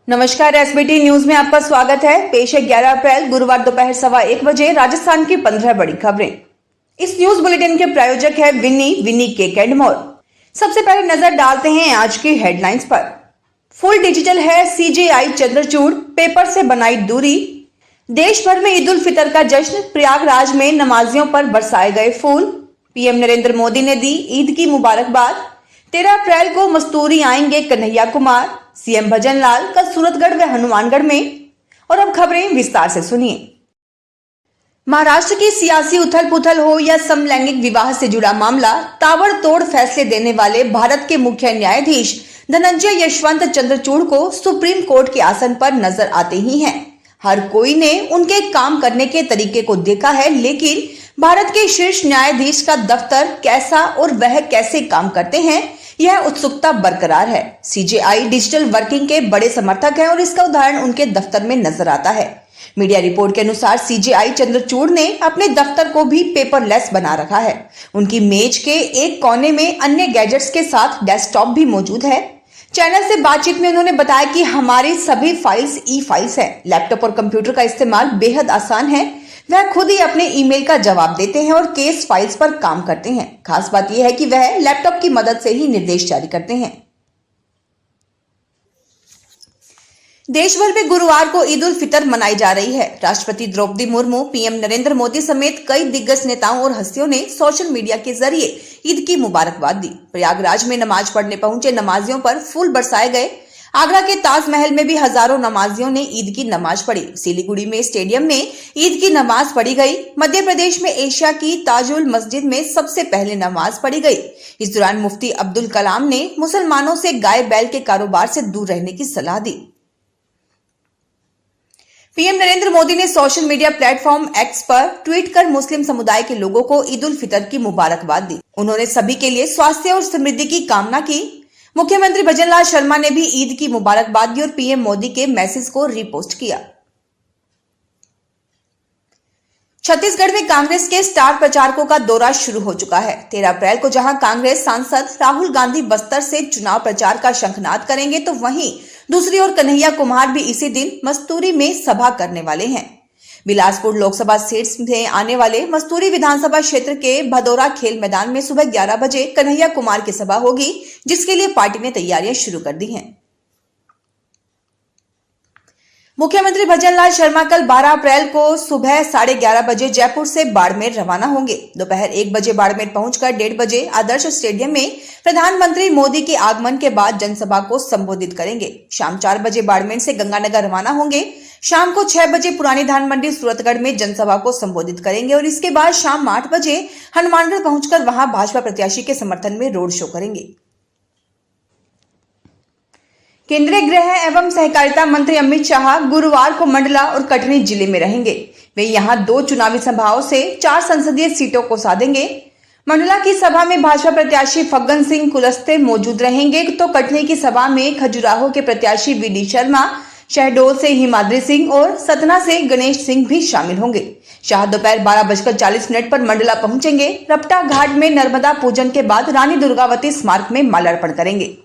नमस्कार, SBT news में आपका स्वागत है। पेश है 11 अप्रैल गुरुवार दोपहर 1:15 बजे राजस्थान की 15 बड़ी खबरें। इस न्यूज बुलेटिन के प्रायोजक है विनी केक एंड मोर। सबसे पहले नजर डालते हैं आज की हेडलाइंस पर। फुल डिजिटल है सीजेआई चंद्रचूड़, पेपर से बनाई दूरी। देश भर में ईद उल फितर का जश्न, प्रयागराज में नमाजियों पर बरसाए गए फूल। पीएम नरेंद्र मोदी ने दी ईद की मुबारकबाद। 13 अप्रैल को मस्तूरी आएंगे कन्हैया कुमार। सीएम भजन लाल कल सूरतगढ़ व हनुमानगढ़ में। और अब खबरें विस्तार से सुनिए। महाराष्ट्र की सियासी उथल पुथल हो या समलैंगिक विवाह से जुड़ा मामला, ताबड़तोड़ फैसले देने वाले भारत के मुख्य न्यायाधीश धनंजय यशवंत चंद्रचूड़ को सुप्रीम कोर्ट के आसन पर नजर आते ही हैं। हर कोई ने उनके काम करने के तरीके को देखा है, लेकिन भारत के शीर्ष न्यायाधीश का दफ्तर कैसा और वह कैसे काम करते हैं, यह उत्सुकता बरकरार है। सीजेआई डिजिटल वर्किंग के बड़े समर्थक हैं और इसका उदाहरण उनके दफ्तर में नजर आता है। मीडिया रिपोर्ट के अनुसार सीजेआई चंद्रचूड़ ने अपने दफ्तर को भी पेपरलेस बना रखा है। उनकी मेज के एक कोने में अन्य गैजेट्स के साथ डेस्कटॉप भी मौजूद है। चैनल से बातचीत में उन्होंने बताया कि हमारी सभी फाइल्स ई फाइल्स हैं। लैपटॉप और कंप्यूटर का इस्तेमाल बेहद आसान है। वह खुद ही अपने ईमेल का जवाब देते हैं और केस फाइल्स पर काम करते हैं। खास बात यह है कि वह लैपटॉप की मदद से ही निर्देश जारी करते हैं। देश भर में गुरुवार को ईद उल फितर मनाई जा रही है। राष्ट्रपति द्रौपदी मुर्मू, पीएम नरेंद्र मोदी समेत कई दिग्गज नेताओं और हस्तियों ने सोशल मीडिया के जरिए ईद की मुबारकबाद दी। प्रयागराज में नमाज पढ़ने पहुंचे नमाजियों पर फूल बरसाए गए। आगरा के ताजमहल में भी हजारों नमाजियों ने ईद की नमाज पढ़ी। सिलीगुड़ी में स्टेडियम में ईद की नमाज पढ़ी गई। मध्य प्रदेश में एशिया की ताजुल मस्जिद में सबसे पहले नमाज पढ़ी गई। इस दौरान मुफ्ती अब्दुल कलाम ने मुसलमानों से गाय बैल के कारोबार से दूर रहने की सलाह दी। पीएम नरेंद्र मोदी ने सोशल मीडिया प्लेटफॉर्म एक्स पर ट्वीट कर मुस्लिम समुदाय के लोगों को ईद उल फितर की मुबारकबाद दी। उन्होंने सभी के लिए स्वास्थ्य और समृद्धि की कामना की। मुख्यमंत्री भजन लाल शर्मा ने भी ईद की मुबारकबाद दी और पीएम मोदी के मैसेज को रीपोस्ट किया। छत्तीसगढ़ में कांग्रेस के स्टार प्रचारकों का दौरा शुरू हो चुका है। 13 अप्रैल को जहां कांग्रेस सांसद राहुल गांधी बस्तर से चुनाव प्रचार का शंखनाद करेंगे, तो वहीं दूसरी ओर कन्हैया कुमार भी इसी दिन मस्तूरी में सभा करने वाले हैं। बिलासपुर लोकसभा सीट से आने वाले मस्तूरी विधानसभा क्षेत्र के भदौरा खेल मैदान में सुबह 11 बजे कन्हैया कुमार की सभा होगी, जिसके लिए पार्टी ने तैयारियां शुरू कर दी हैं। मुख्यमंत्री भजन लाल शर्मा कल 12 अप्रैल को सुबह 11:30 बजे जयपुर से बाड़मेर रवाना होंगे। दोपहर 1 बजे बाड़मेर पहुंचकर 1:30 बजे आदर्श स्टेडियम में प्रधानमंत्री मोदी के आगमन के बाद जनसभा को संबोधित करेंगे। शाम 4 बजे बाड़मेर से गंगानगर रवाना होंगे। शाम को 6 बजे पुरानी धान मंडी सूरतगढ़ में जनसभा को संबोधित करेंगे और इसके बाद शाम 8 बजे हनुमानगढ़ पहुंचकर वहां भाजपा प्रत्याशी के समर्थन में रोड शो करेंगे। केंद्रीय गृह एवं सहकारिता मंत्री अमित शाह गुरुवार को मंडला और कटनी जिले में रहेंगे। वे यहां 2 चुनावी सभाओं से 4 संसदीय सीटों को साधेंगे। मंडला की सभा में भाजपा प्रत्याशी फग्गन सिंह कुलस्ते मौजूद रहेंगे, तो कटनी की सभा में खजुराहो के प्रत्याशी वीडी शर्मा, शहडोल से हिमाद्री सिंह और सतना से गणेश सिंह भी शामिल होंगे। शाह दोपहर 12:40 पर मंडला पहुंचेंगे। रपटा घाट में नर्मदा पूजन के बाद रानी दुर्गावती स्मारक में माल्यार्पण करेंगे।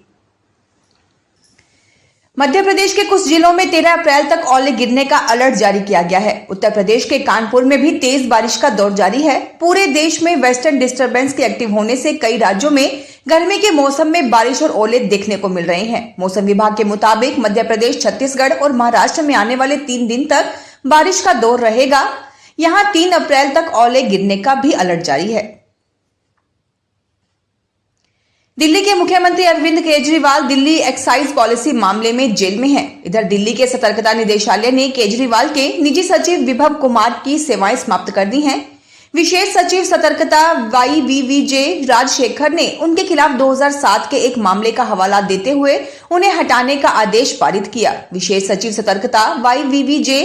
मध्य प्रदेश के कुछ जिलों में 13 अप्रैल तक ओले गिरने का अलर्ट जारी किया गया है। उत्तर प्रदेश के कानपुर में भी तेज बारिश का दौर जारी है। पूरे देश में वेस्टर्न डिस्टर्बेंस के एक्टिव होने से कई राज्यों में गर्मी के मौसम में बारिश और ओले देखने को मिल रहे हैं। मौसम विभाग के मुताबिक मध्य प्रदेश, छत्तीसगढ़ और महाराष्ट्र में आने वाले 3 दिन तक बारिश का दौर रहेगा। यहाँ 3 अप्रैल तक ओले गिरने का भी अलर्ट जारी है। दिल्ली के मुख्यमंत्री अरविंद केजरीवाल दिल्ली एक्साइज पॉलिसी मामले में जेल में हैं। इधर दिल्ली के सतर्कता निदेशालय ने केजरीवाल के निजी सचिव विभव कुमार की सेवाएं समाप्त कर दी हैं। विशेष सचिव सतर्कता YVVJ राजशेखर ने उनके खिलाफ 2007 के एक मामले का हवाला देते हुए उन्हें हटाने का आदेश पारित किया। विशेष सचिव सतर्कता YVVJ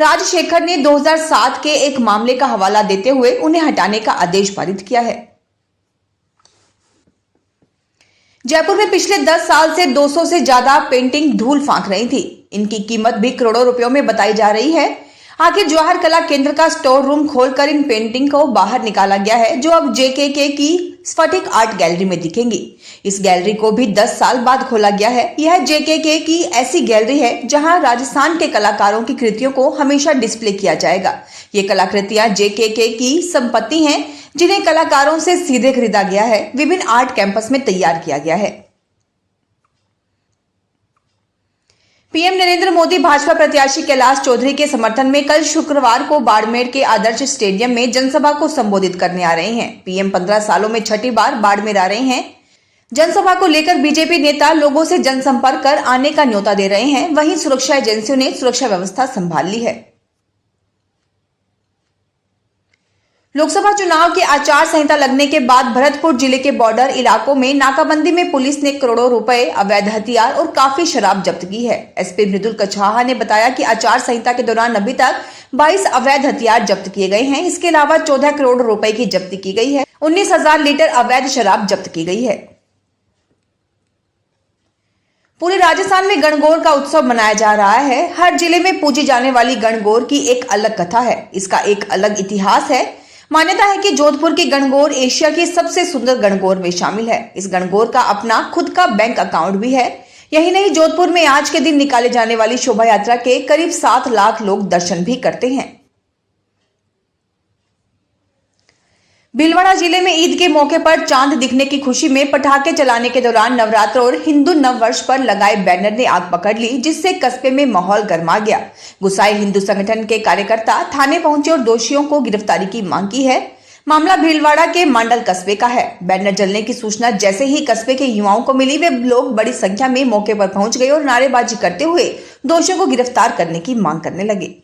राजशेखर ने 2007 के एक मामले का हवाला देते हुए उन्हें हटाने का आदेश पारित किया है। जयपुर में पिछले 10 साल से 200 से ज्यादा पेंटिंग धूल फांक रही थी। इनकी कीमत भी करोड़ों रुपयों में बताई जा रही है। आखिर जवाहर कला केंद्र का स्टोर रूम खोलकर इन पेंटिंग को बाहर निकाला गया है, जो अब JKK की स्फटिक आर्ट गैलरी में दिखेंगी। इस गैलरी को भी 10 साल बाद खोला गया है। यह जेकेके की ऐसी गैलरी है जहां राजस्थान के कलाकारों की कृतियों को हमेशा डिस्प्ले किया जाएगा। ये कलाकृतियां जेकेके की संपत्ति हैं, जिन्हें कलाकारों से सीधे खरीदा गया है। विभिन्न आर्ट कैंपस में तैयार किया गया है। पीएम नरेंद्र मोदी भाजपा प्रत्याशी कैलाश चौधरी के समर्थन में कल शुक्रवार को बाड़मेर के आदर्श स्टेडियम में जनसभा को संबोधित करने आ रहे हैं। पीएम 15 सालों में छठी बार बाड़मेर आ रहे हैं। जनसभा को लेकर बीजेपी नेता लोगों से जनसंपर्क कर आने का न्योता दे रहे हैं। वहीं सुरक्षा एजेंसियों ने सुरक्षा व्यवस्था संभाल ली है। लोकसभा चुनाव की आचार संहिता लगने के बाद भरतपुर जिले के बॉर्डर इलाकों में नाकाबंदी में पुलिस ने करोड़ों रुपए, अवैध हथियार और काफी शराब जब्त की है। एसपी मृदुल कछाहा ने बताया कि आचार संहिता के दौरान अभी तक 22 अवैध हथियार जब्त किए गए हैं। इसके अलावा 14 करोड़ रुपए की जब्ती की गई है। 19,000 लीटर अवैध शराब जब्त की गई है। पूरे राजस्थान में गणगौर का उत्सव मनाया जा रहा है। हर जिले में पूजी जाने वाली गणगौर की एक अलग कथा है। इसका एक अलग इतिहास है। मान्यता है कि जोधपुर की गणगौर एशिया की सबसे सुंदर गणगौर में शामिल है। इस गणगौर का अपना खुद का बैंक अकाउंट भी है। यही नहीं, जोधपुर में आज के दिन निकाले जाने वाली शोभा यात्रा के करीब 7 लाख लोग दर्शन भी करते हैं। भीलवाड़ा जिले में ईद के मौके पर चांद दिखने की खुशी में पटाखे चलाने के दौरान नवरात्र और हिंदू नववर्ष पर लगाए बैनर ने आग पकड़ ली, जिससे कस्बे में माहौल गर्मा गया। गुस्साए हिंदू संगठन के कार्यकर्ता थाने पहुंचे और दोषियों को गिरफ्तारी की मांग की है। मामला भीलवाड़ा के मांडल कस्बे का है। बैनर जलने की सूचना जैसे ही कस्बे के युवाओं को मिली, वे लोग बड़ी संख्या में मौके पर पहुंच गए और नारेबाजी करते हुए दोषियों को गिरफ्तार करने की मांग करने लगे।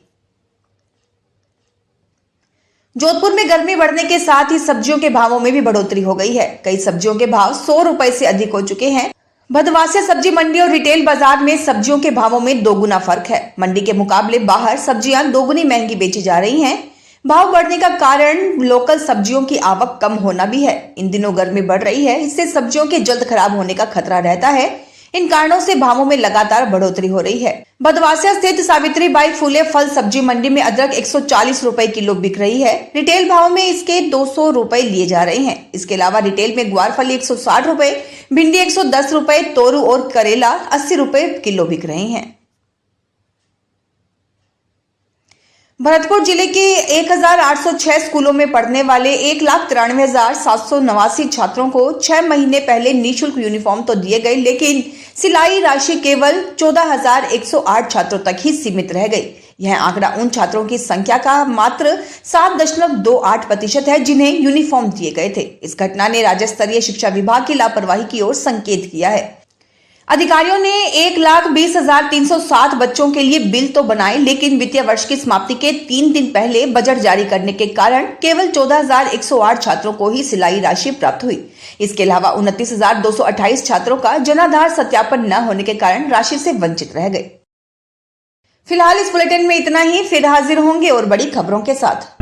जोधपुर में गर्मी बढ़ने के साथ ही सब्जियों के भावों में भी बढ़ोतरी हो गई है। कई सब्जियों के भाव 100 रुपए से अधिक हो चुके हैं। भदवासिया सब्जी मंडी और रिटेल बाजार में सब्जियों के भावों में दोगुना फर्क है। मंडी के मुकाबले बाहर सब्जियां दोगुनी महंगी बेची जा रही हैं। भाव बढ़ने का कारण लोकल सब्जियों की आवक कम होना भी है। इन दिनों गर्मी बढ़ रही है, इससे सब्जियों के जल्द खराब होने का खतरा रहता है। इन कारणों से भावों में लगातार बढ़ोतरी हो रही है। भदवासिया स्थित सावित्रीबाई फुले फल सब्जी मंडी में अदरक 140 रुपए किलो बिक रही है। रिटेल भाव में इसके 200 रुपए लिए जा रहे हैं। इसके अलावा रिटेल में ग्वारफली 160 रुपए, भिंडी 110 रुपए, तोरू और करेला 80 रुपए किलो बिक रहे हैं। भरतपुर जिले के 1806 स्कूलों में पढ़ने वाले 1,93,789 छात्रों को 6 महीने पहले निःशुल्क यूनिफॉर्म तो दिए गए, लेकिन सिलाई राशि केवल 14,108 छात्रों तक ही सीमित रह गई। यह आंकड़ा उन छात्रों की संख्या का मात्र 7.28% है जिन्हें यूनिफॉर्म दिए गए थे। इस घटना ने राज्य स्तरीय शिक्षा विभाग की लापरवाही की ओर संकेत किया है। अधिकारियों ने 1,20,307 बच्चों के लिए बिल तो बनाए, लेकिन वित्तीय वर्ष की समाप्ति के 3 दिन पहले बजट जारी करने के कारण केवल 14,108 छात्रों को ही सिलाई राशि प्राप्त हुई। इसके अलावा 29,228 छात्रों का जनाधार सत्यापन न होने के कारण राशि से वंचित रह गए। फिलहाल इस बुलेटिन में इतना ही। फिर हाजिर होंगे और बड़ी खबरों के साथ।